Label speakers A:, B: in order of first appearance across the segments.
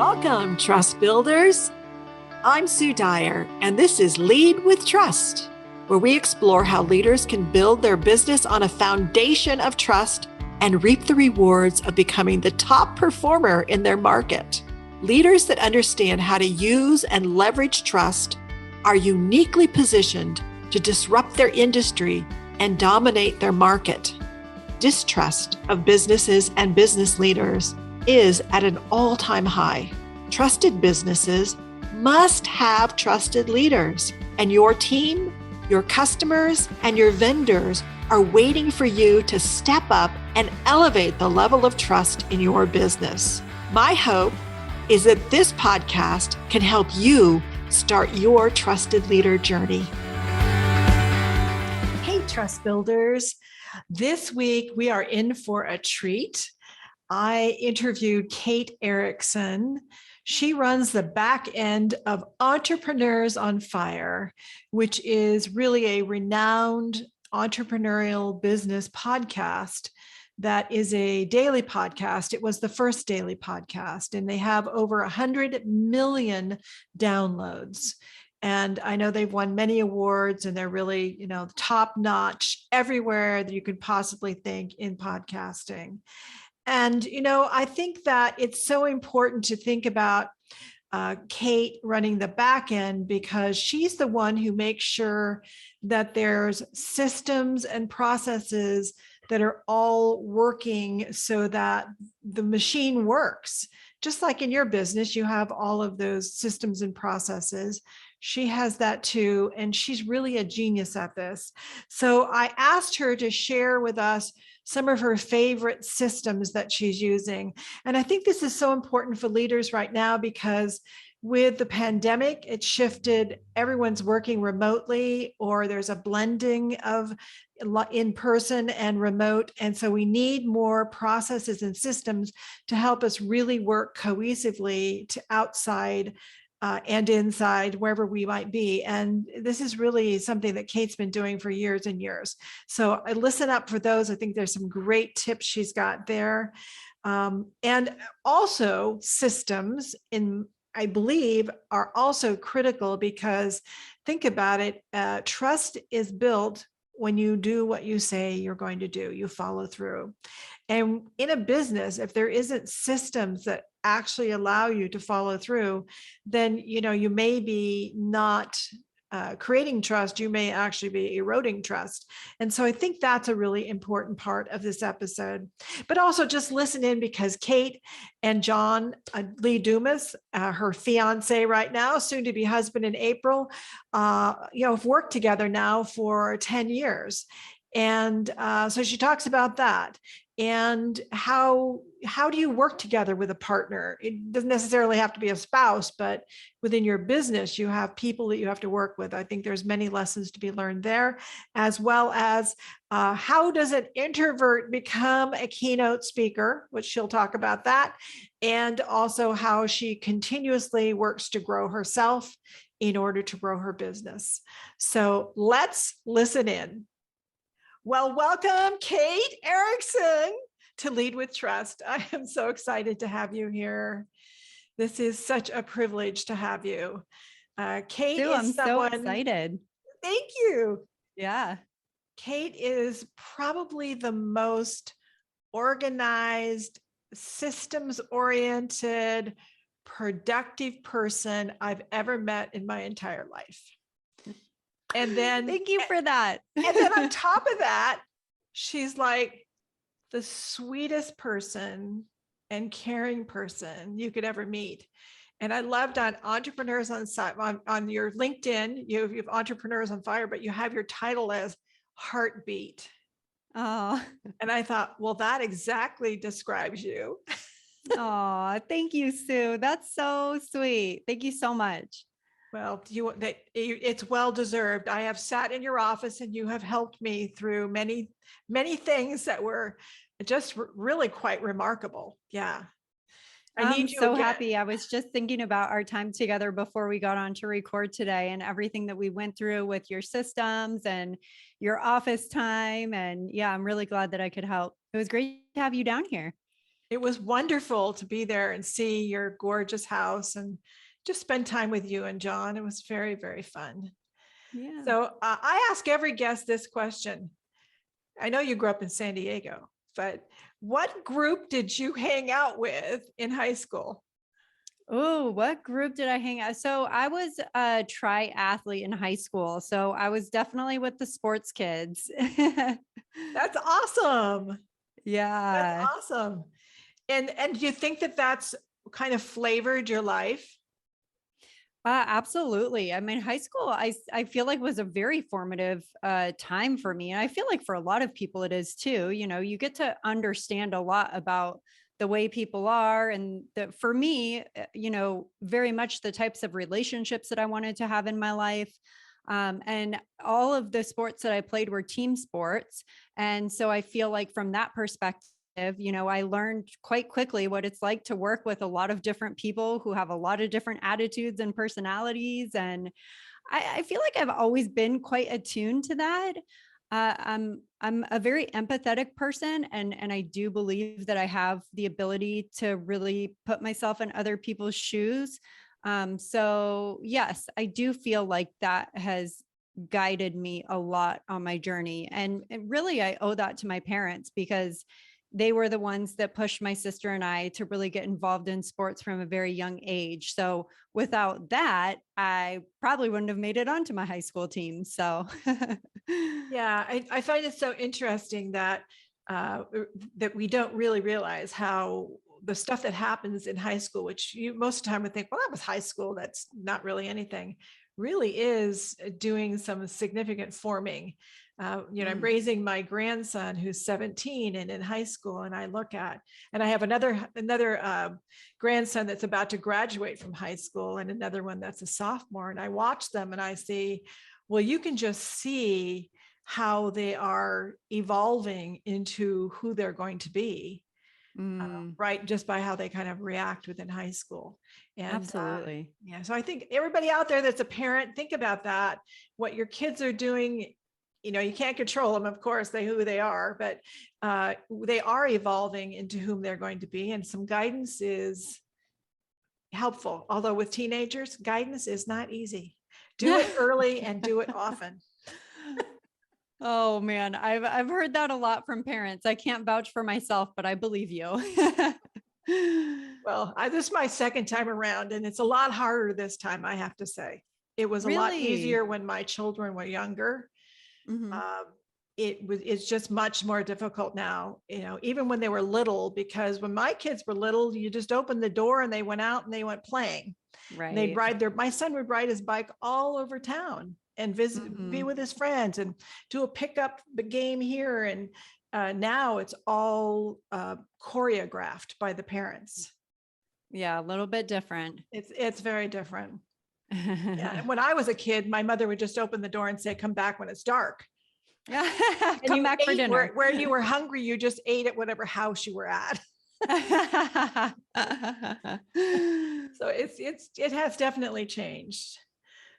A: Welcome, Trust Builders. I'm Sue Dyer, and this is Lead with Trust, where we explore how leaders can build their business on a foundation of trust and reap the rewards of becoming the top performer in their market. Leaders that understand how to use and leverage trust are uniquely positioned to disrupt their industry and dominate their market. Distrust of businesses and business leaders is at an all-time high. Trusted businesses must have trusted leaders, and your team, your customers, and your vendors are waiting for you to step up and elevate the level of trust in your business. My hope is that this podcast can help you start your trusted leader journey. Hey, Trust Builders. This week, we are in for a treat. I interviewed Kate Erickson. She runs the back end of Entrepreneurs on Fire, which is really a renowned entrepreneurial business podcast that is a daily podcast. It was the first daily podcast, and they have over 100 million downloads. And I know they've won many awards, and they're really, top notch everywhere that you could possibly think in podcasting. And, I think that it's so important to think about Kate running the back end, because she's the one who makes sure that there's systems and processes that are all working so that the machine works. Just like in your business, you have all of those systems and processes. She has that too, and she's really a genius at this. So I asked her to share with us some of her favorite systems that she's using. And I think this is so important for leaders right now, because with the pandemic, it shifted, everyone's working remotely, or there's a blending of in-person and remote. And so we need more processes and systems to help us really work cohesively to outside and inside, wherever we might be. And this is really something that Kate's been doing for years and years. So I listen up for those. I think there's some great tips she's got there. And also systems, I believe, are also critical, because think about it, trust is built when you do what you say you're going to do, you follow through. And in a business, if there isn't systems that actually allow you to follow through, then, you may be not creating trust, you may actually be eroding trust. And so I think that's a really important part of this episode. But also just listen in, because Kate and John, Lee Dumas, her fiancé right now, soon to be husband in April, have worked together now for 10 years. And so she talks about that. And how do you work together with a partner? It doesn't necessarily have to be a spouse, but within your business, you have people that you have to work with. I think there's many lessons to be learned there, as well as how does an introvert become a keynote speaker, which she'll talk about that, and also how she continuously works to grow herself in order to grow her business. So let's listen in. Well, welcome, Kate Erickson, to Lead with Trust. I am so excited to have you here. This is such a privilege to have you. Kate
B: Sue,
A: is
B: so excited.
A: Thank you.
B: Yeah.
A: Kate is probably the most organized, systems-oriented, productive person I've ever met in my entire life. And then
B: thank you for that.
A: And then on top of that, she's like the sweetest person and caring person you could ever meet. And I loved on Entrepreneurs on your LinkedIn, you have Entrepreneurs on Fire, but you have your title as Heartbeat.
B: Oh.
A: And I thought, well, that exactly describes you.
B: Oh, thank you, Sue. That's so sweet. Thank you so much.
A: Well, it's well-deserved. I have sat in your office, and you have helped me through many, many things that were just really quite remarkable. Yeah.
B: I'm so happy. I was just thinking about our time together before we got on to record today, and everything that we went through with your systems and your office time. And yeah, I'm really glad that I could help. It was great to have you down here.
A: It was wonderful to be there and see your gorgeous house and just spend time with you and John. It was very, very fun.
B: Yeah.
A: So I ask every guest this question. I know you grew up in San Diego, but what group did you hang out with in high school?
B: Oh, what group did I hang out? So I was a triathlete in high school. So I was definitely with the sports kids.
A: That's awesome. That's
B: Yeah.
A: awesome. And do you think that that's kind of flavored your life?
B: Absolutely. I mean, high school, I feel like was a very formative time for me. And I feel like for a lot of people it is too. You know, you get to understand a lot about the way people are. And for me, you know, very much the types of relationships that I wanted to have in my life. And all of the sports that I played were team sports. And so I feel like from that perspective, you know, I learned quite quickly what it's like to work with a lot of different people who have a lot of different attitudes and personalities. And I feel like I've always been quite attuned to that. I'm a very empathetic person, and I do believe that I have the ability to really put myself in other people's shoes. So yes, I do feel like that has guided me a lot on my journey, and really I owe that to my parents because they were the ones that pushed my sister and I to really get involved in sports from a very young age. So without that, I probably wouldn't have made it onto my high school team. So
A: Yeah, I find it so interesting that that we don't really realize how the stuff that happens in high school, which you most of the time would think, well, that was high school, that's not really anything, really is doing some significant forming. You know, I'm
B: Mm,
A: raising my grandson who's 17 and in high school, and I look at, and I have another grandson that's about to graduate from high school, and another one that's a sophomore, and I watch them and I see, well, you can just see how they are evolving into who they're going to be,
B: mm,
A: right? Just by how they kind of react within high school. And
B: absolutely.
A: yeah, so I think everybody out there that's a parent, think about that. What your kids are doing, you know, you can't control them, of course, who they are, but they are evolving into whom they're going to be. And some guidance is helpful. Although with teenagers, guidance is not easy. Do it early and do it often.
B: Oh man, I've heard that a lot from parents. I can't vouch for myself, but I believe you.
A: Well, this is my second time around, and it's a lot harder this time, I have to say. It was a lot
B: Really?
A: easier when my children were younger.
B: Hmm.
A: Um, it's just much more difficult now, you know, even when they were little, because when my kids were little, you just opened the door and they went out and they went playing. And they'd
B: Right.
A: ride my son would ride his bike all over town and visit, be
B: Hmm.
A: with his friends and do a pickup game here. And now it's all choreographed by the parents.
B: Yeah, a little bit different.
A: It's very different. Yeah. And when I was a kid, my mother would just open the door and say, "Come back when it's dark." And
B: Come
A: you
B: back for
A: ate
B: dinner.
A: where you were hungry, you just ate at whatever house you were at. So it has definitely changed.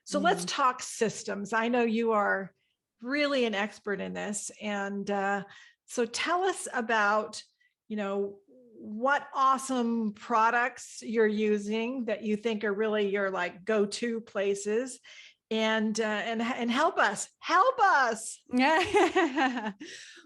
A: So let's
B: Mhm.
A: talk systems. I know you are really an expert in this. And so tell us about, you know, what awesome products you're using that you think are really your like go-to places, and help us.
B: Yeah.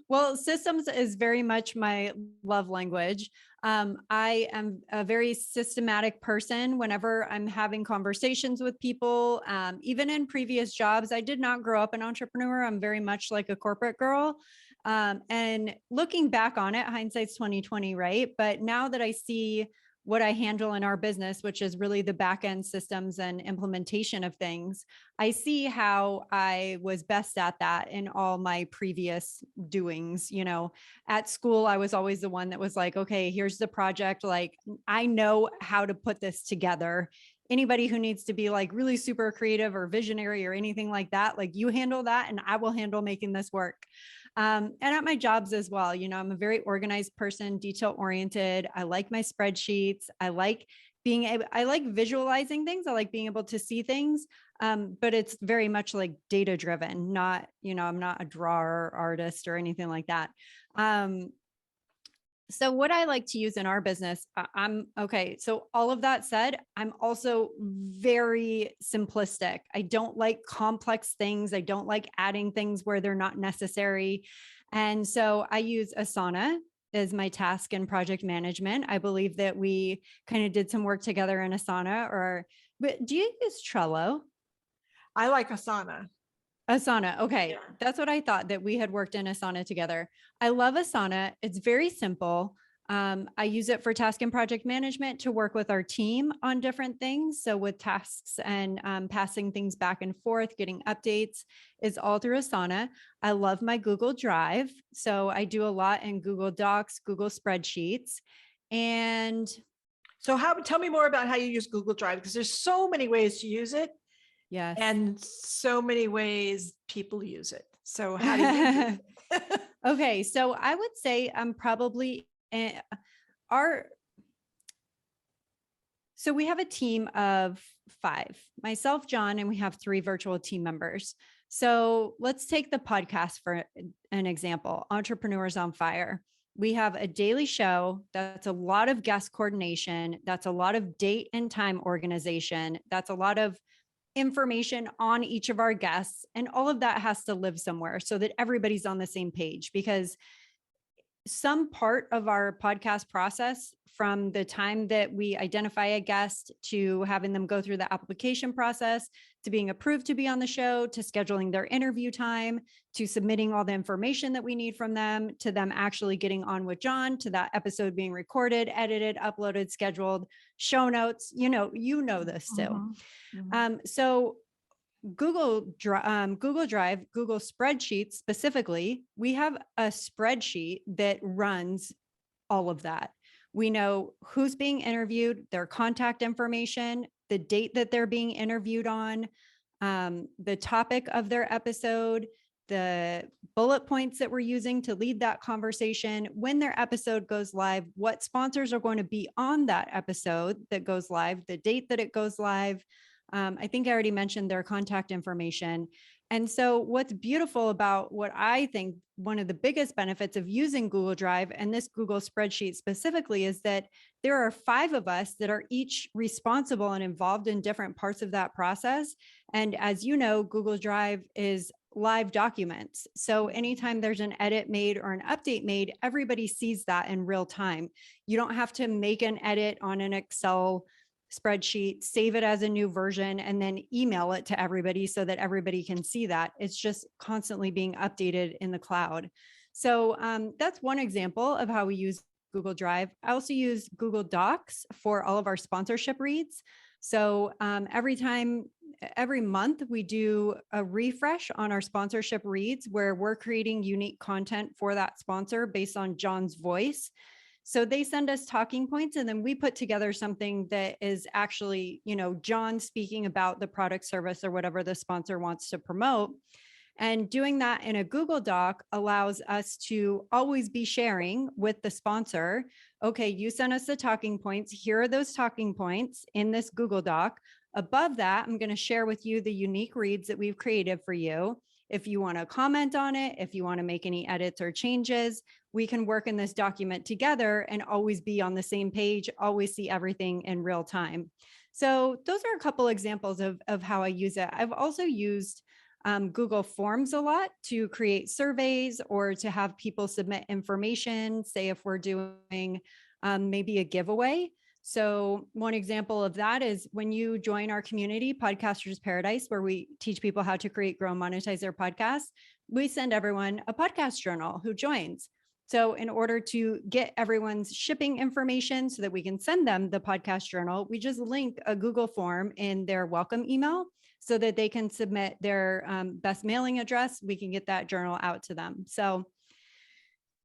B: Well, systems is very much my love language. I am a very systematic person whenever I'm having conversations with people. Even in previous jobs, I did not grow up an entrepreneur. I'm very much like a corporate girl. And looking back on it, hindsight's 2020, right? But now that I see what I handle in our business, which is really the back end systems and implementation of things, I see how I was best at that in all my previous doings. You know, at school, I was always the one that was like, okay, here's the project. Like, I know how to put this together. Anybody who needs to be like really super creative or visionary or anything like that, like you handle that and I will handle making this work. And at my jobs as well, you know, I'm a very organized person, detail oriented. I like my spreadsheets. I like visualizing things. I like being able to see things. But it's very much like data driven, not, you know, I'm not a drawer or artist or anything like that. Um, So what I like to use in our business, I'm okay. So all of that said, I'm also very simplistic. I don't like complex things. I don't like adding things where they're not necessary. And so I use Asana as my task and project management. I believe that we kind of did some work together in Asana, but do you use Trello?
A: I like Asana.
B: Asana. Okay.
A: Yeah.
B: That's what I thought, that we had worked in Asana together. I love Asana. It's very simple. I use it for task and project management to work with our team on different things. So with tasks and passing things back and forth, getting updates is all through Asana. I love my Google Drive. So I do a lot in Google Docs, Google Spreadsheets. And
A: So tell me more about how you use Google Drive, because there's so many ways to use it
B: yes.
A: and so many ways people use it. So how do you use it?
B: Okay. So I would say I'm probably so we have a team of 5, myself, John, and we have 3 virtual team members. So let's take the podcast for an example, Entrepreneurs on Fire. We have a daily show. That's a lot of guest coordination. That's a lot of date and time organization. That's a lot of information on each of our guests. And all of that has to live somewhere so that everybody's on the same page, because some part of our podcast process, from the time that we identify a guest to having them go through the application process, to being approved to be on the show, to scheduling their interview time, to submitting all the information that we need from them, to them actually getting on with John, to that episode being recorded, edited, uploaded, scheduled, show notes, you know this too. So Google Drive, Google Spreadsheets specifically, we have a spreadsheet that runs all of that. We know who's being interviewed, their contact information, the date that they're being interviewed on, the topic of their episode, the bullet points that we're using to lead that conversation, when their episode goes live, what sponsors are going to be on that episode that goes live, the date that it goes live. I think I already mentioned their contact information. And so what's beautiful about what I think one of the biggest benefits of using Google Drive and this Google spreadsheet specifically is that there are 5 of us that are each responsible and involved in different parts of that process. And as you know, Google Drive is live documents. So anytime there's an edit made or an update made, everybody sees that in real time. You don't have to make an edit on an Excel spreadsheet, save it as a new version, and then email it to everybody so that everybody can see that. It's just constantly being updated in the cloud. So that's one example of how we use Google Drive. I also use Google Docs for all of our sponsorship reads. So every month we do a refresh on our sponsorship reads where we're creating unique content for that sponsor based on John's voice. So they send us talking points, and then we put together something that is actually, John speaking about the product, service, or whatever the sponsor wants to promote. And doing that in a Google Doc allows us to always be sharing with the sponsor. Okay, you sent us the talking points. Here are those talking points in this Google Doc. Above that, I'm going to share with you the unique reads that we've created for you. If you want to comment on it, if you want to make any edits or changes, we can work in this document together and always be on the same page, always see everything in real time. So those are a couple examples of how I use it. I've also used Google Forms a lot to create surveys or to have people submit information, say if we're doing maybe a giveaway. So one example of that is when you join our community, Podcasters Paradise, where we teach people how to create, grow, and monetize their podcasts, we send everyone a podcast journal who joins. So in order to get everyone's shipping information so that we can send them the podcast journal, we just link a Google form in their welcome email so that they can submit their best mailing address. We can get that journal out to them. So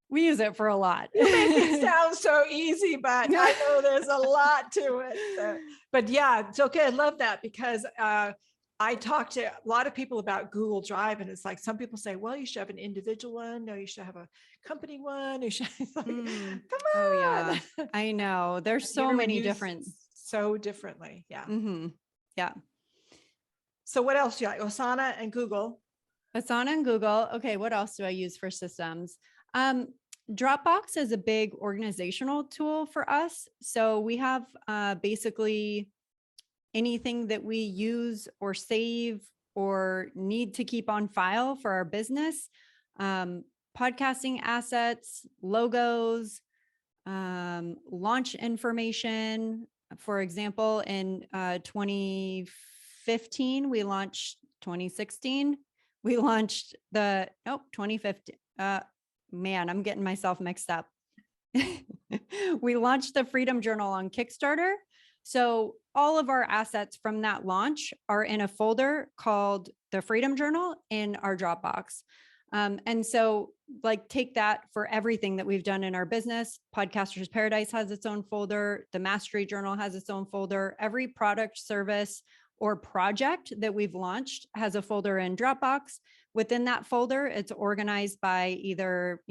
B: we use it for a lot.
A: You make it sound so easy, but I know there's a lot to it. So, but yeah, it's okay. I love that because I talk to a lot of people about Google Drive, and it's like some people say, well, you should have an individual one. No, you should have a company one. You should like, come on.
B: Oh, yeah. I know. There's so many different.
A: So differently. Yeah.
B: Mm-hmm. Yeah.
A: So what else do you like? Asana and Google.
B: Asana and Google. Okay. What else do I use for systems? Dropbox is a big organizational tool for us. So we have basically anything that we use or save or need to keep on file for our business, podcasting assets, logos, launch information. For example, in 2015, we launched 2016. We launched 2015. Man, I'm getting myself mixed up. We launched the Freedom Journal on Kickstarter. So all of our assets from that launch are in a folder called the Freedom Journal in our Dropbox. And so like take that for everything that we've done in our business. Podcasters Paradise has its own folder. The Mastery Journal has its own folder. Every product, service, or project that we've launched has a folder in Dropbox. Within that folder, it's organized by either,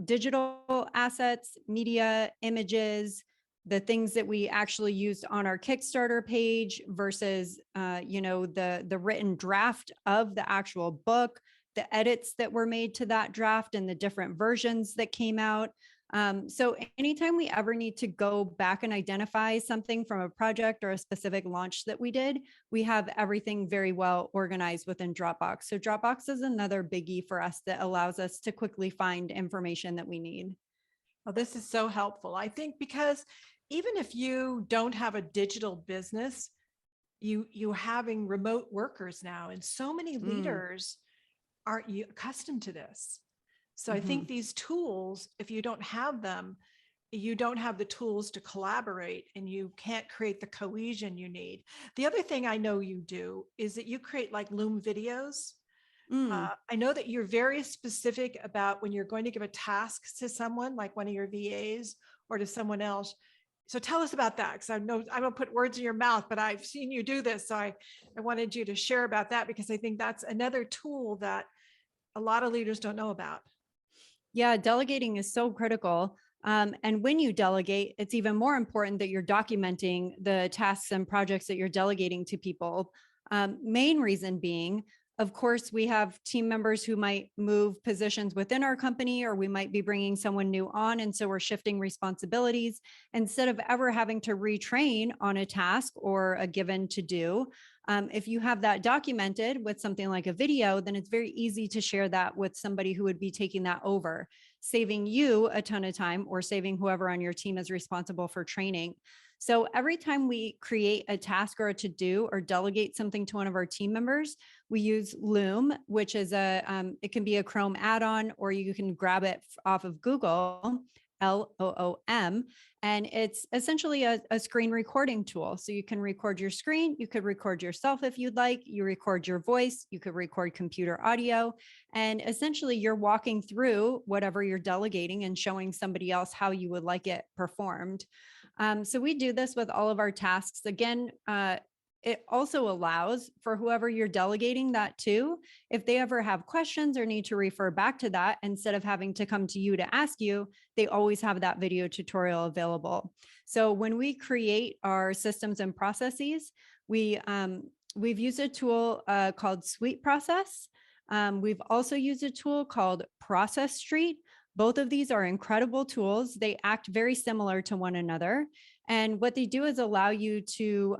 B: digital assets, media, images, the things that we actually used on our Kickstarter page versus, the written draft of the actual book, the edits that were made to that draft and the different versions that came out. So anytime we ever need to go back and identify something from a project or a specific launch that we did, we have everything very well organized within Dropbox. So Dropbox is another biggie for us that allows us to quickly find information that we need.
A: Well, this is so helpful. I think because even if you don't have a digital business, you having remote workers now, and so many leaders aren't accustomed to this. So I think these tools, if you don't have them, you don't have the tools to collaborate and you can't create the cohesion you need. The other thing I know you do is that you create like Loom videos. I know that you're very specific about when you're going to give a task to someone, like one of your VAs or to someone else. So tell us about that, because I know I don't put words in your mouth, but I've seen you do this. So I wanted you to share about that, because I think that's another tool that a lot of leaders don't know about.
B: Yeah, delegating is so critical. And when you delegate, it's even more important that you're documenting the tasks and projects that you're delegating to people. Main reason being, of course, we have team members who might move positions within our company, or we might be bringing someone new on. And so we're shifting responsibilities instead of ever having to retrain on a task or a given to do. If you have that documented with something like a video, then it's very easy to share that with somebody who would be taking that over, saving you a ton of time or saving whoever on your team is responsible for training. So every time we create a task or a to-do or delegate something to one of our team members, we use Loom, which is it can be a Chrome add-on, or you can grab it off of Google, LOOM, and it's essentially a screen recording tool. So you can record your screen, you could record yourself if you'd like, you record your voice, you could record computer audio, and essentially you're walking through whatever you're delegating and showing somebody else how you would like it performed. So we do this with all of our tasks. Again, it also allows for whoever you're delegating that to, if they ever have questions or need to refer back to that, instead of having to come to you to ask you, they always have that video tutorial available. So when we create our systems and processes, we've used a tool called Suite Process. We've also used a tool called Process Street. Both of these are incredible tools. They act very similar to one another. And what they do is allow you to,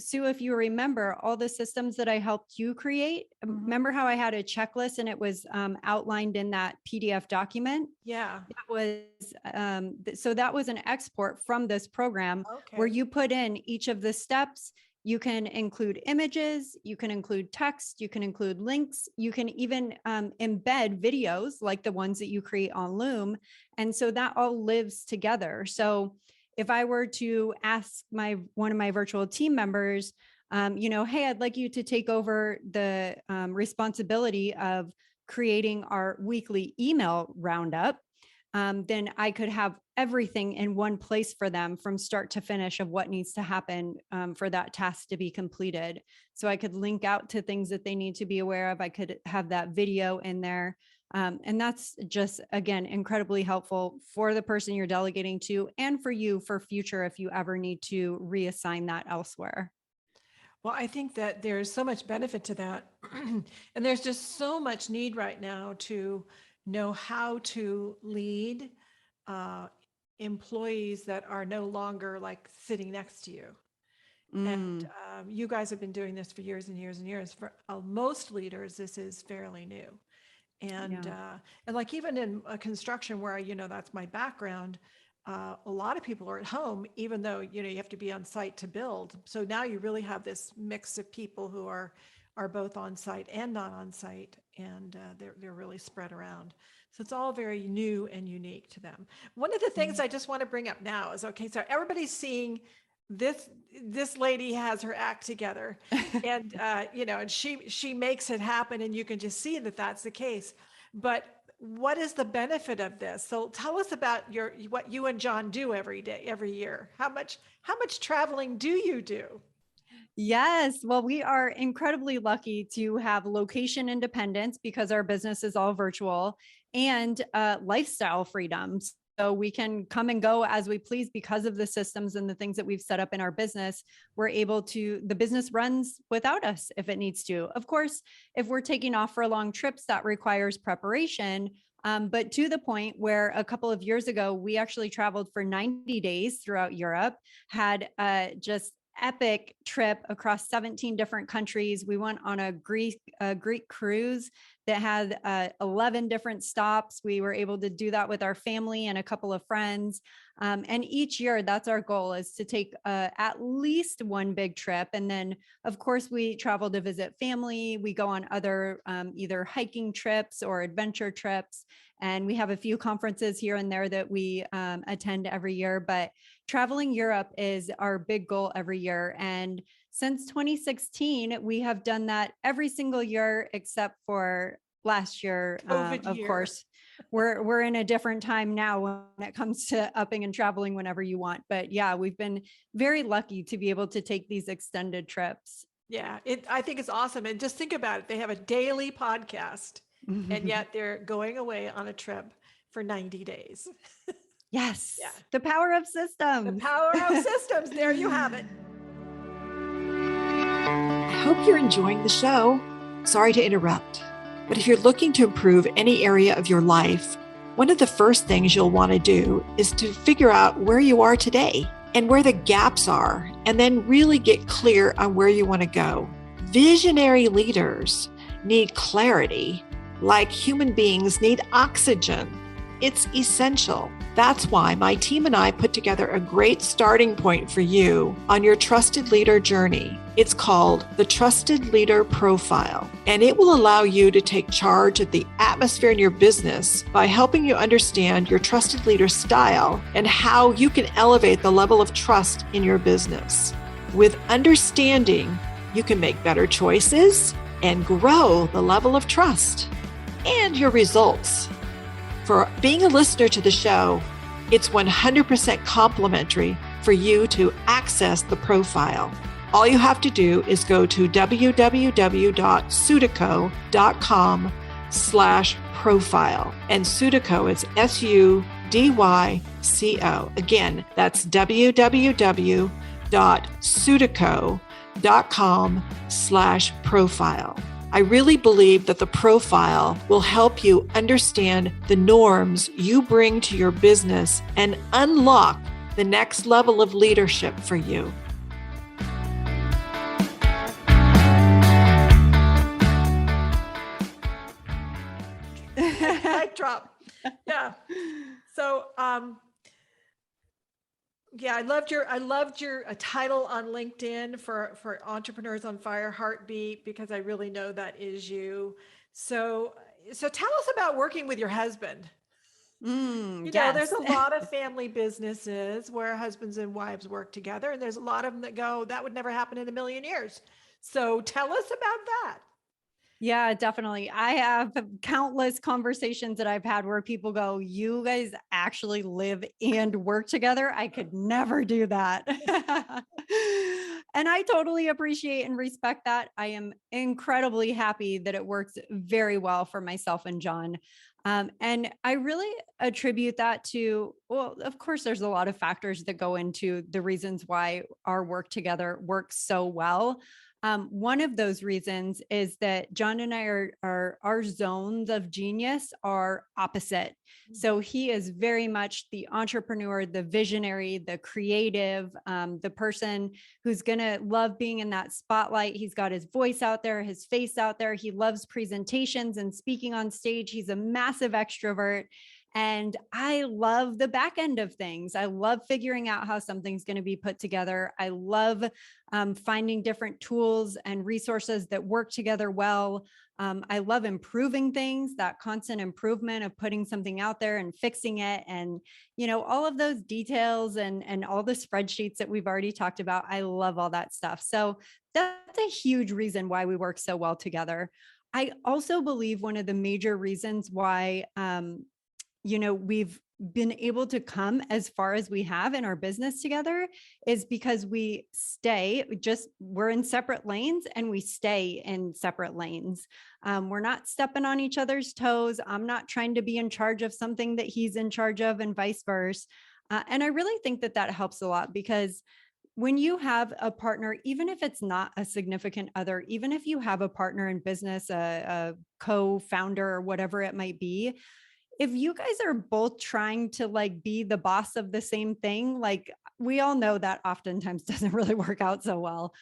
B: Sue, if you remember all the systems that I helped you create, remember how I had a checklist and it was outlined in that PDF document?
A: Yeah.
B: That was, so that was an export from this program where you put in each of the steps. You can include images, you can include text, you can include links, you can even embed videos like the ones that you create on Loom. And so that all lives together. So if I were to ask one of my virtual team members, hey, I'd like you to take over the responsibility of creating our weekly email roundup, then I could have everything in one place for them from start to finish of what needs to happen for that task to be completed. So I could link out to things that they need to be aware of. I could have that video in there. And that's just, again, incredibly helpful for the person you're delegating to and for you for future if you ever need to reassign that elsewhere.
A: Well, I think that there's so much benefit to that. And there's just so much need right now to know how to lead uh, employees that are no longer like sitting next to you. And
B: Mm,
A: you guys have been doing this for years and years and years. For most leaders, this is fairly new. And
B: yeah.
A: and like even in construction, where that's my background, a lot of people are at home, even though you have to be on site to build. So now you really have this mix of people who are both on site and not on site, and they're really spread around. So it's all very new and unique to them. One of the things
B: Mm.
A: I just want to bring up now is, okay, so everybody's seeing this lady has her act together, and and she makes it happen, and you can just see that that's the case. But what is the benefit of this? So tell us about what you and John do every day, every year. How much traveling do you do?
B: Yes. Well, we are incredibly lucky to have location independence because our business is all virtual, and lifestyle freedom. So we can come and go as we please because of the systems and the things that we've set up in our business. We're able to, the business runs without us if it needs to. Of course, if we're taking off for long trips, that requires preparation. But to the point where a couple of years ago, we actually traveled for 90 days throughout Europe, had just epic trip across 17 different countries. We went on a Greek cruise that had 11 different stops. We were able to do that with our family and a couple of friends. And each year, that's our goal, is to take at least one big trip. And then, of course, we travel to visit family. We go on other either hiking trips or adventure trips. And we have a few conferences here and there that we attend every year. But traveling Europe is our big goal every year. And since 2016, we have done that every single year except for last year.
A: COVID
B: Of
A: year.
B: course, we're in a different time now when it comes to upping and traveling whenever you want. But yeah, we've been very lucky to be able to take these extended trips.
A: Yeah, I think it's awesome. And just think about it. They have a daily podcast, and yet they're going away on a trip for 90 days.
B: Yes,
A: Yeah.
B: the power of
A: The
B: systems.
A: power of systems. There you have it.
C: I hope you're enjoying the show. Sorry to interrupt, but if you're looking to improve any area of your life, one of the first things you'll want to do is to figure out where you are today and where the gaps are, and then really get clear on where you want to go. Visionary leaders need clarity, like human beings need oxygen. It's essential. That's why my team and I put together a great starting point for you on your trusted leader journey. It's called the Trusted Leader Profile, and it will allow you to take charge of the atmosphere in your business by helping you understand your trusted leader style and how you can elevate the level of trust in your business. With understanding, you can make better choices and grow the level of trust and your results. For being a listener to the show, it's 100% complimentary for you to access the profile. All you have to do is go to www.sudico.com/profile. And Sudico is SUDYCO. Again, that's www.sudico.com/profile. I really believe that the profile will help you understand the norms you bring to your business and unlock the next level of leadership for you.
A: Mic drop. Yeah. So, yeah, I loved your title on LinkedIn for Entrepreneurs on Fire Heartbeat, because I really know that is you. So tell us about working with your husband. There's
B: Yes.
A: a lot of family businesses where husbands and wives work together, and there's a lot of them that go, that would never happen in a million years. So tell us about that.
B: Yeah, definitely. I have countless conversations that I've had where people go, "You guys actually live and work together. I could never do that." And I totally appreciate and respect that. I am incredibly happy that it works very well for myself and John. And I really attribute that to, well, of course, there's a lot of factors that go into the reasons why our work together works so well. One of those reasons is that John and I are our zones of genius are opposite. So he is very much the entrepreneur, the visionary, the creative, the person who's going to love being in that spotlight. He's got his voice out there, his face out there. He loves presentations and speaking on stage. He's a massive extrovert. And I love the back end of things. I love figuring out how something's going to be put together. I love finding different tools and resources that work together well. I love improving things, that constant improvement of putting something out there and fixing it. And, all of those details and all the spreadsheets that we've already talked about. I love all that stuff. So that's a huge reason why we work so well together. I also believe one of the major reasons why, we've been able to come as far as we have in our business together is because we're in separate lanes and we stay in separate lanes. We're not stepping on each other's toes. I'm not trying to be in charge of something that he's in charge of and vice versa. And I really think that helps a lot because when you have a partner, even if it's not a significant other, even if you have a partner in business, a co-founder or whatever it might be, if you guys are both trying to be the boss of the same thing, we all know that oftentimes doesn't really work out so well.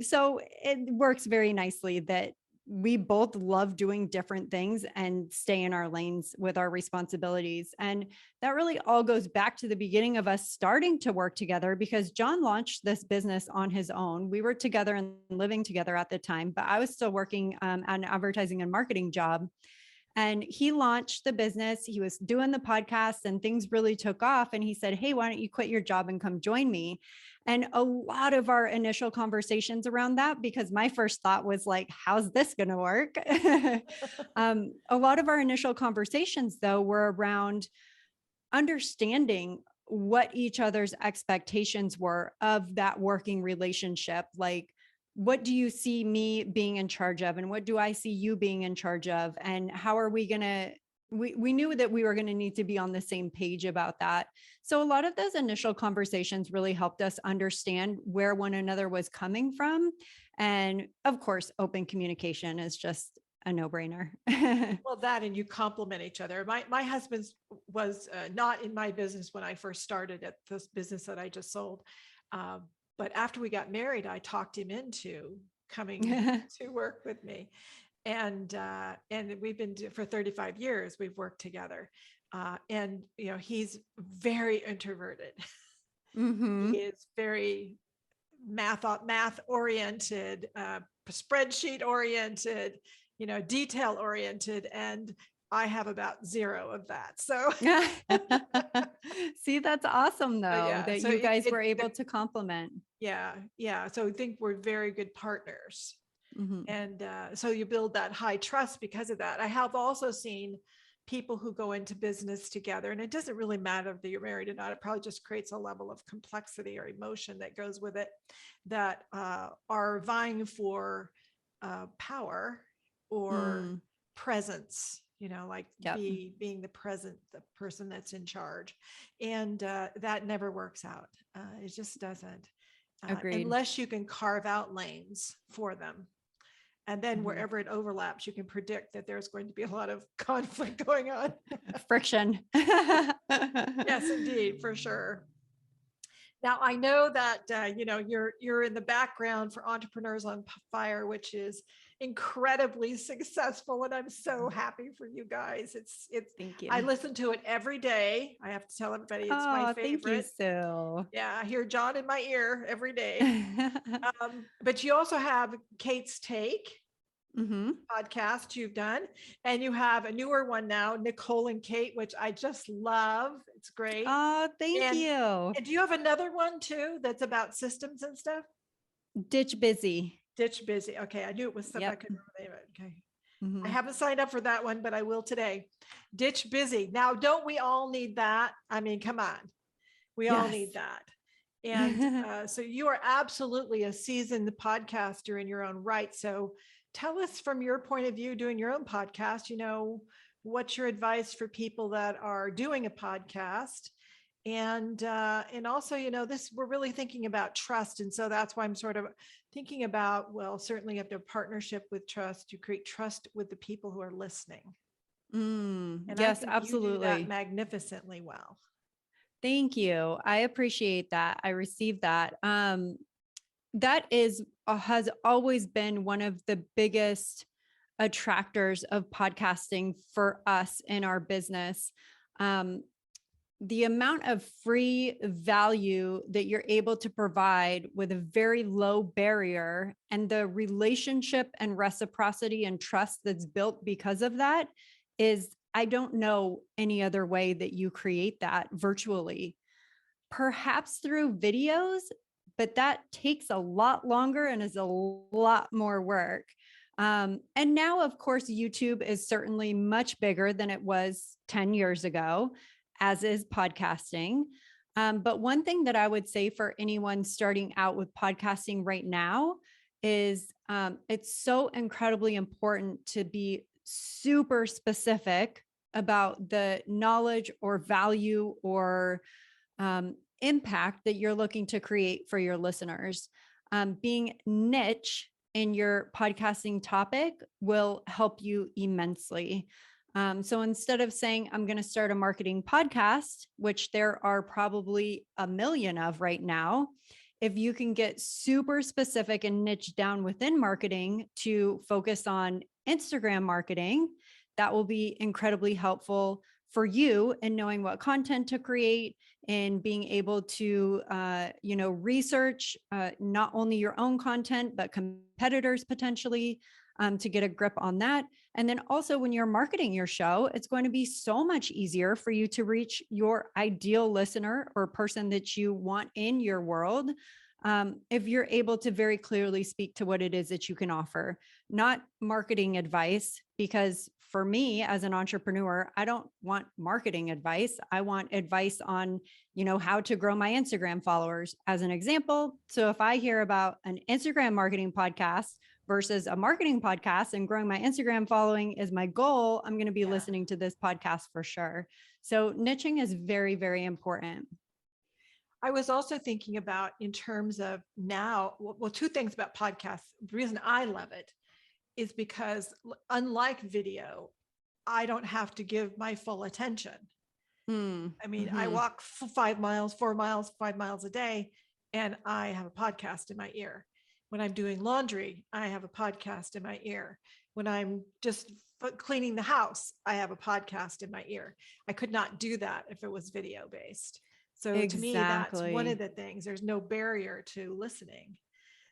B: So it works very nicely that we both love doing different things and stay in our lanes with our responsibilities. And that really all goes back to the beginning of us starting to work together because John launched this business on his own. We were together and living together at the time, but I was still working at an advertising and marketing job. And he launched the business. He was doing the podcast and things really took off. And he said, "Hey, why don't you quit your job and come join me?" And a lot of our initial conversations around that, because my first thought was how's this going to work? A lot of our initial conversations, though, were around understanding what each other's expectations were of that working relationship. What do you see me being in charge of? And what do I see you being in charge of? And how are we going to, we knew that we were going to need to be on the same page about that. So a lot of those initial conversations really helped us understand where one another was coming from. And of course, open communication is just a no-brainer.
A: Well, that, and you complement each other. My husband was not in my business when I first started at this business that I just sold. But after we got married, I talked him into coming to work with me. And we've been for 35 years, we've worked together. And, he's very introverted.
B: Mm-hmm.
A: He is very math oriented, spreadsheet oriented, detail oriented. And I have about zero of that. So
B: see, that's awesome though, that
A: so
B: you guys were able to complement.
A: Yeah. So I think we're very good partners.
B: Mm-hmm.
A: And so you build that high trust because of that. I have also seen people who go into business together, and it doesn't really matter if you're married or not. It probably just creates a level of complexity or emotion that goes with it, that are vying for power or presence, being the person that's in charge. And that never works out. It just doesn't. Unless you can carve out lanes for them. And then wherever it overlaps, you can predict that there's going to be a lot of conflict going on.
B: Friction.
A: Yes, indeed, for sure. Now, I know that, you're in the background for Entrepreneurs on Fire, which is incredibly successful. And I'm so happy for you guys. It's,
B: thank you.
A: I listen to it every day. I have to tell everybody it's my favorite.
B: Thank you, Sue.
A: Yeah, I hear John in my ear every day. But you also have Kate's Take podcast you've done, and you have a newer one now, Nicole and Kate, which I just love. It's great.
B: Oh, thank you.
A: And do you have another one too that's about systems and stuff?
B: Ditch Busy.
A: Okay, I knew it was something I couldn't remember. Okay. I haven't signed up for that one, but I will today. Ditch Busy. Now, don't we all need that? I mean, come on. We all need that. And so you are absolutely a seasoned podcaster in your own right. So tell us from your point of view, doing your own podcast, what's your advice for people that are doing a podcast And also, this, we're really thinking about trust. And so that's why I'm sort of thinking about, well, certainly you have to have partnership with trust. You create trust with the people who are listening. And I
B: Yes,
A: think you do that
B: absolutely.
A: magnificently well.
B: Thank you. I appreciate that. I received that. That is has always been one of the biggest attractors of podcasting for us in our business. The amount of free value that you're able to provide with a very low barrier, and the relationship and reciprocity and trust that's built because of that is, I don't know any other way that you create that virtually. Perhaps through videos, but that takes a lot longer and is a lot more work. And now, of course, YouTube is certainly much bigger than it was 10 years ago, as is podcasting. But one thing that I would say for anyone starting out with podcasting right now is it's so incredibly important to be super specific about the knowledge or value or impact that you're looking to create for your listeners. Being niche in your podcasting topic will help you immensely. So instead of saying, I'm going to start a marketing podcast, which there are probably a million of right now, if you can get super specific and niche down within marketing to focus on Instagram marketing, that will be incredibly helpful for you in knowing what content to create and being able to, research not only your own content, but competitors potentially, to get a grip on that. And then also when you're marketing your show, it's going to be so much easier for you to reach your ideal listener or person that you want in your world. If you're able to very clearly speak to what it is that you can offer, not marketing advice, because for me as an entrepreneur, I don't want marketing advice. I want advice on, how to grow my Instagram followers as an example. So if I hear about an Instagram marketing podcast versus a marketing podcast and growing my Instagram following is my goal, I'm going to be listening to this podcast for sure. So niching is very, very important.
A: I was also thinking about in terms of now, well, two things about podcasts. The reason I love it is because unlike video, I don't have to give my full attention. I mean, I walk 5 miles, 4 miles, 5 miles a day, and I have a podcast in my ear. When I'm doing laundry, I have a podcast in my ear. When I'm just cleaning the house, I have a podcast in my ear. I could not do that if it was video based. So to me, that's one of the things. There's no barrier to listening.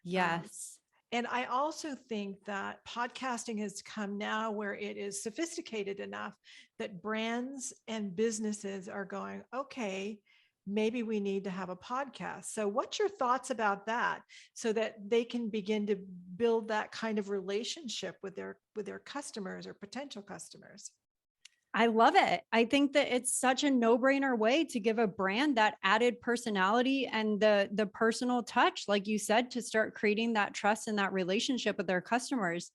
B: Yes.
A: And I also think that podcasting has come now where it is sophisticated enough that brands and businesses are going, okay, maybe we need to have a podcast. So what's your thoughts about that so that they can begin to build that kind of relationship with their customers or potential customers?
B: I love it. I think that it's such a no-brainer way to give a brand that added personality and the personal touch, like you said, to start creating that trust and that relationship with their customers.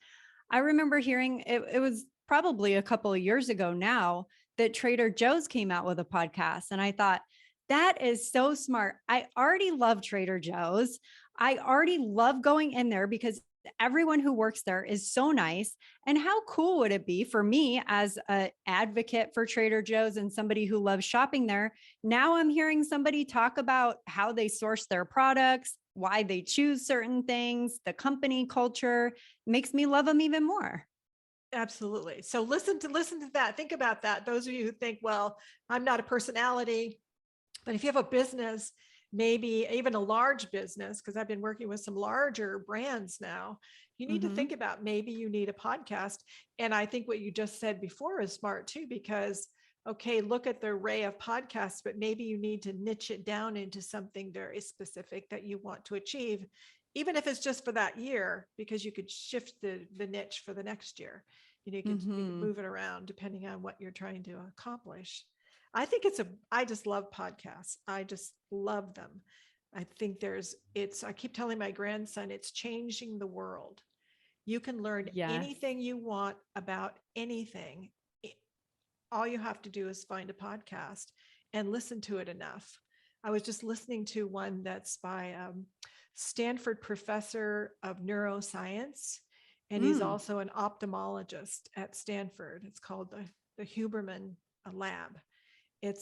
B: I remember hearing it was probably a couple of years ago now that Trader Joe's came out with a podcast. And I thought, that is so smart. I already love Trader Joe's. I already love going in there because everyone who works there is so nice. And how cool would it be for me as an advocate for Trader Joe's and somebody who loves shopping there? Now I'm hearing somebody talk about how they source their products, why they choose certain things, the company culture makes me love them even more.
A: Absolutely. So listen to that. Think about that. Those of you who think, well, I'm not a personality, but if you have a business, maybe even a large business, because I've been working with some larger brands now, you need to think about maybe you need a podcast. And I think what you just said before is smart too, because, okay, look at the array of podcasts, but maybe you need to niche it down into something very specific that you want to achieve, even if it's just for that year, because you could shift the niche for the next year. You could move it around depending on what you're trying to accomplish. I think I just love podcasts. I just love them. I think I keep telling my grandson, it's changing the world. You can learn anything you want about anything. All you have to do is find a podcast and listen to it enough. I was just listening to one that's by a Stanford professor of neuroscience, and he's
B: Mm,
A: also an ophthalmologist at Stanford. It's called the Huberman Lab. And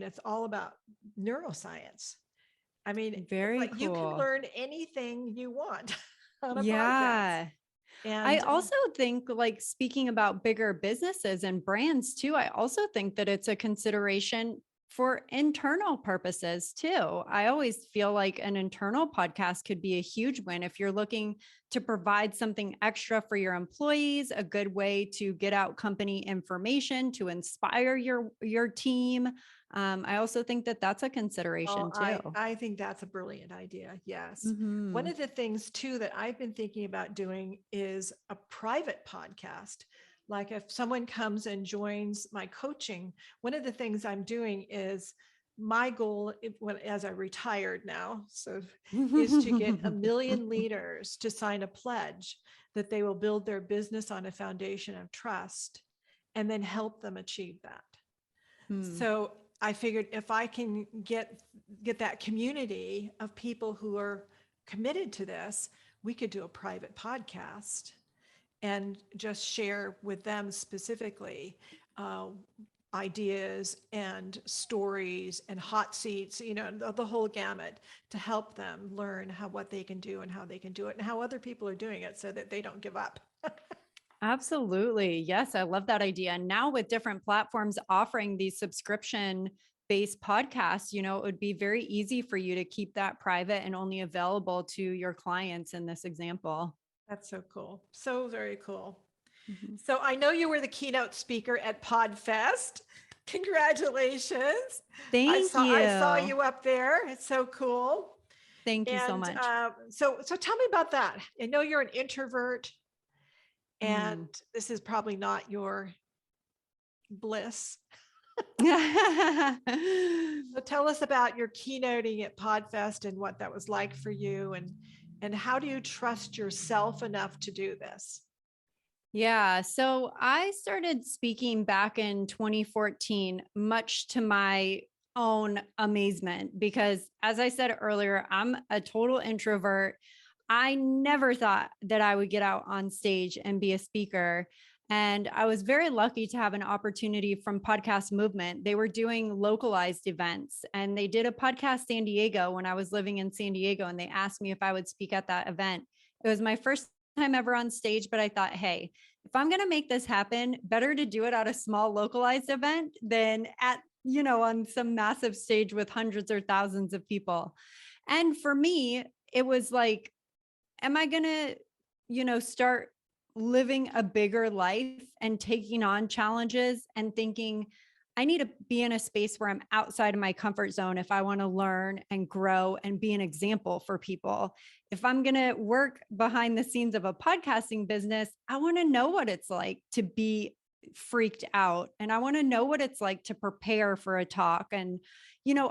A: it's all about neuroscience. I mean, it's
B: very
A: like you can
B: cool.
A: learn anything you want on a podcast.
B: Yeah. I
A: And
B: also think, like, speaking about bigger businesses and brands too, I also think that it's a consideration for internal purposes too. I always feel like an internal podcast could be a huge win if you're looking to provide something extra for your employees, a good way to get out company information to inspire your team. I also think that that's a consideration too.
A: I think that's a brilliant idea. Yes. One
B: Mhm.
A: of the things too that I've been thinking about doing is a private podcast. Like if someone comes and joins my coaching, one of the things I'm doing is my goal as I retired now, so is to get 1 million leaders to sign a pledge that they will build their business on a foundation of trust and then help them achieve that.
B: Hmm.
A: So I figured if I can get that community of people who are committed to this, we could do a private podcast and just share with them specifically uh, ideas and stories and hot seats, the whole gamut to help them learn what they can do and how they can do it and how other people are doing it so that they don't give up.
B: Absolutely. Yes, I love that idea. And now with different platforms offering these subscription based podcasts, it would be very easy for you to keep that private and only available to your clients in this example.
A: That's so cool. So very cool.
B: Mhm.
A: So I know you were the keynote speaker at PodFest. Congratulations.
B: Thank
A: I saw
B: you.
A: you up there. It's so cool.
B: Thank you so
A: And
B: much.
A: so tell me about that. I know you're an introvert and
B: Mm.
A: this is probably not your bliss. So tell us about your keynoting at PodFest and what that was like for you and how do you trust yourself enough to do this?
B: Yeah. So I started speaking back in 2014, much to my own amazement, because as I said earlier, I'm a total introvert. I never thought that I would get out on stage and be a speaker. And I was very lucky to have an opportunity from Podcast Movement. They were doing localized events and they did a podcast San Diego when I was living in San Diego. And they asked me if I would speak at that event. It was my first time ever on stage, but I thought, hey, if I'm going to make this happen, better to do it at a small localized event than at, on some massive stage with hundreds or thousands of people. And for me, it was like, am I going to, start living a bigger life and taking on challenges and thinking, I need to be in a space where I'm outside of my comfort zone if I want to learn and grow and be an example for people. If I'm going to work behind the scenes of a podcasting business, I want to know what it's like to be freaked out. And I want to know what it's like to prepare for a talk and,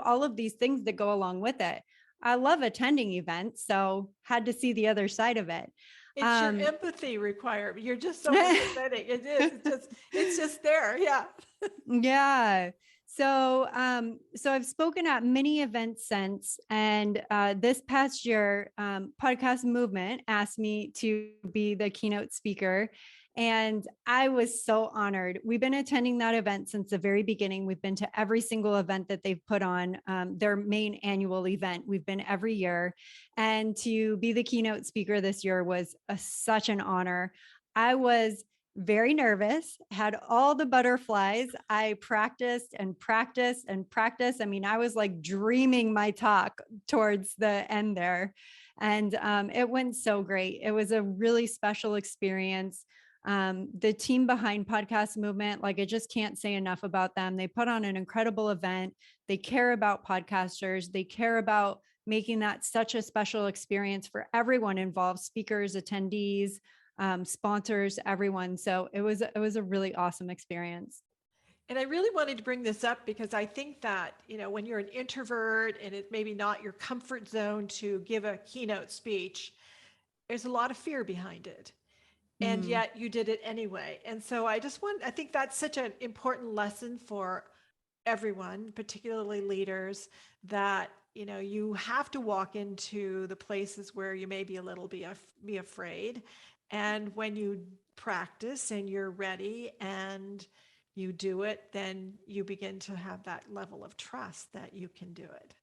B: all of these things that go along with it. I love attending events, so had to see the other side of it.
A: It's your
B: Um,
A: empathy requirement. You're just so empathetic. It is. It's just there. Yeah.
B: Yeah. So I've spoken at many events since, and this past year, Podcast Movement asked me to be the keynote speaker, and I was so honored. We've been attending that event since the very beginning. We've been to every single event that they've put on, their main annual event. We've been every year, and to be the keynote speaker this year was such an honor. I was very nervous, had all the butterflies. I practiced and practiced and practiced. I mean, I was like dreaming my talk towards the end there. And it went so great. It was a really special experience. The team behind Podcast Movement, like I just can't say enough about them. They put on an incredible event. They care about podcasters. They care about making that such a special experience for everyone involved, speakers, attendees, sponsors, everyone. So it was a really awesome experience.
A: And I really wanted to bring this up because I think that, when you're an introvert and it maybe not your comfort zone to give a keynote speech, there's a lot of fear behind it. And
B: Mm,
A: yet you did it anyway. And so I think that's such an important lesson for everyone, particularly leaders, that you have to walk into the places where you may be a little be afraid. And when you practice and you're ready and you do it, then you begin to have that level of trust that you can do it.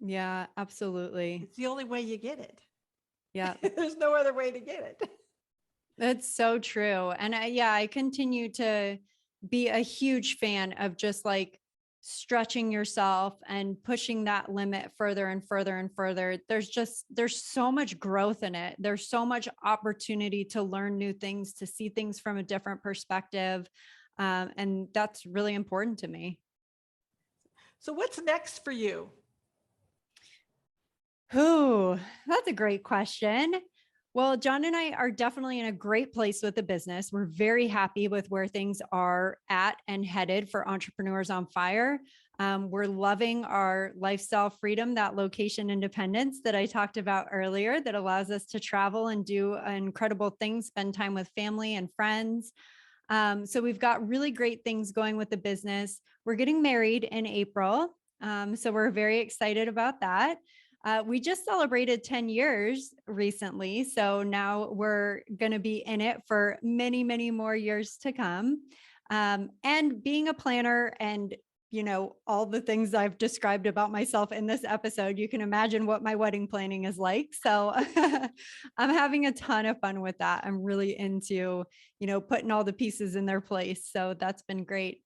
B: Yeah, absolutely.
A: It's the only way you get it.
B: Yeah.
A: There's no other way to get it.
B: That's so true. And I continue to be a huge fan of just like stretching yourself and pushing that limit further and further and further. There's so much growth in it. There's so much opportunity to learn new things, to see things from a different perspective. And that's really important to me.
A: So what's next for you?
B: Ooh, that's a great question. Well, John and I are definitely in a great place with the business. We're very happy with where things are at and headed for Entrepreneurs on Fire. We're loving our lifestyle freedom, that location independence that I talked about earlier, that allows us to travel and do incredible things, spend time with family and friends. So we've got really great things going with the business. We're getting married in April. So we're very excited about that. We just celebrated 10 years recently. So now we're going to be in it for many, many more years to come. And being a planner and, all the things I've described about myself in this episode, you can imagine what my wedding planning is like. So I'm having a ton of fun with that. I'm really into, putting all the pieces in their place. So that's been great.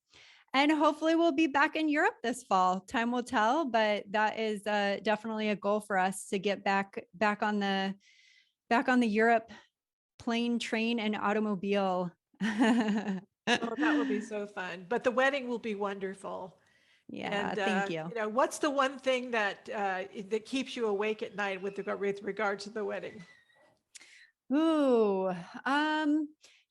B: And hopefully we'll be back in Europe this fall. Time will tell, but that is definitely a goal for us to get back on the Europe plane, train, and automobile.
A: Oh, that will be so fun. But the wedding will be wonderful.
B: Yeah,
A: And,
B: thank you.
A: What's the one thing that keeps you awake at night with regard to the wedding?
B: Ooh,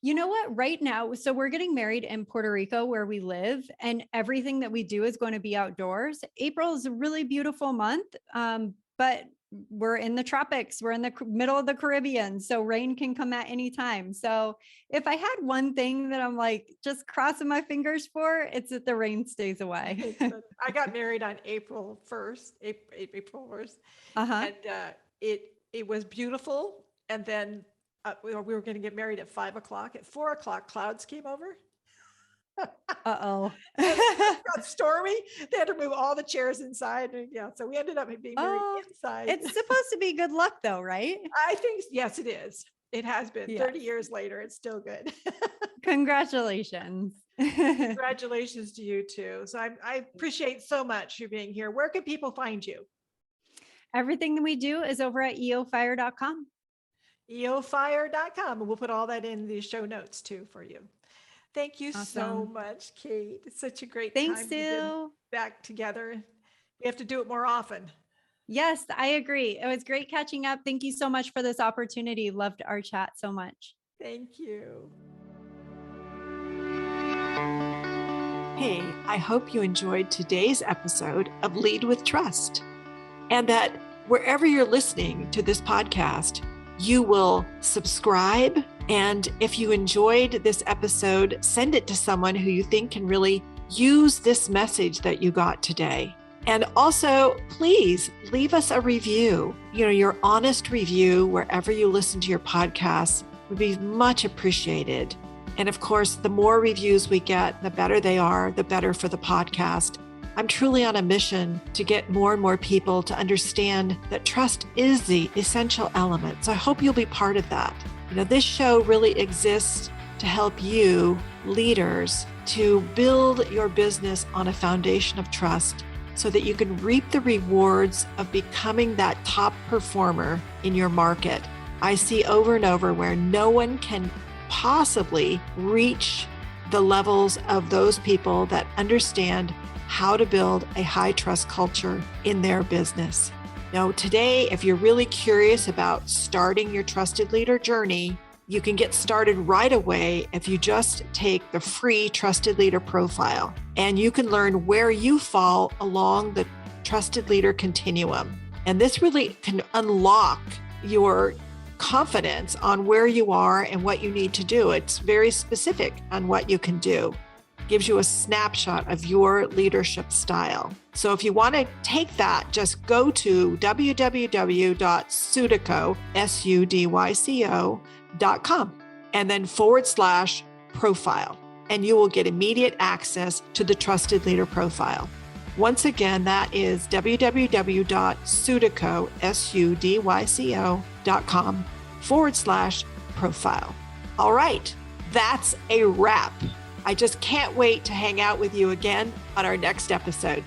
B: you know what? Right now, so we're getting married in Puerto Rico where we live, and everything that we do is going to be outdoors. April is a really beautiful month, but we're in the tropics. We're in the middle of the Caribbean, so rain can come at any time. So if I had one thing that I'm like just crossing my fingers for, it's that the rain stays away.
A: I got married on April 1st, April 1st, and it was beautiful. And then we were going to get married at 5 o'clock. At 4 o'clock, clouds came over.
B: Uh-oh.
A: It got stormy. They had to move all the chairs inside. And so we ended up being married inside.
B: It's supposed to be good luck though, right?
A: I think, yes, it is. It has been.
B: Yes.
A: 30 years later, it's still good.
B: Congratulations.
A: Congratulations to you too. So I appreciate so much you being here. Where can people find you?
B: Everything that we do is over at eofire.com.
A: eofire.com. And we'll put all that in the show notes too for you. Thank you so much, Kate. It's such a great time to get back together. We have to do it more often.
B: Yes, I agree. It was great catching up. Thank you so much for this opportunity. Loved our chat so much.
A: Thank you.
C: Hey, I hope you enjoyed today's episode of Lead with Trust, and that wherever you're listening to this podcast, you will subscribe. And if you enjoyed this episode, send it to someone who you think can really use this message that you got today. And also, please leave us a review. Your honest review wherever you listen to your podcasts would be much appreciated. And of course, the more reviews we get, the better they are, the better for the podcast. I'm truly on a mission to get more and more people to understand that trust is the essential element. So I hope you'll be part of that. This show really exists to help you, leaders, to build your business on a foundation of trust so that you can reap the rewards of becoming that top performer in your market. I see over and over where no one can possibly reach the levels of those people that understand how to build a high trust culture in their business. Now, today, if you're really curious about starting your trusted leader journey, you can get started right away if you just take the free Trusted Leader Profile, and you can learn where you fall along the Trusted Leader continuum. And this really can unlock your confidence on where you are and what you need to do. It's very specific on what you can do. gives you a snapshot of your leadership style. So if you want to take that, just go to www.sudyco, SUDYCO.com, and then /profile, and you will get immediate access to the Trusted Leader Profile. Once again, that is www.sudyco, SUDYCO.com /profile. All right, that's a wrap. I just can't wait to hang out with you again on our next episode.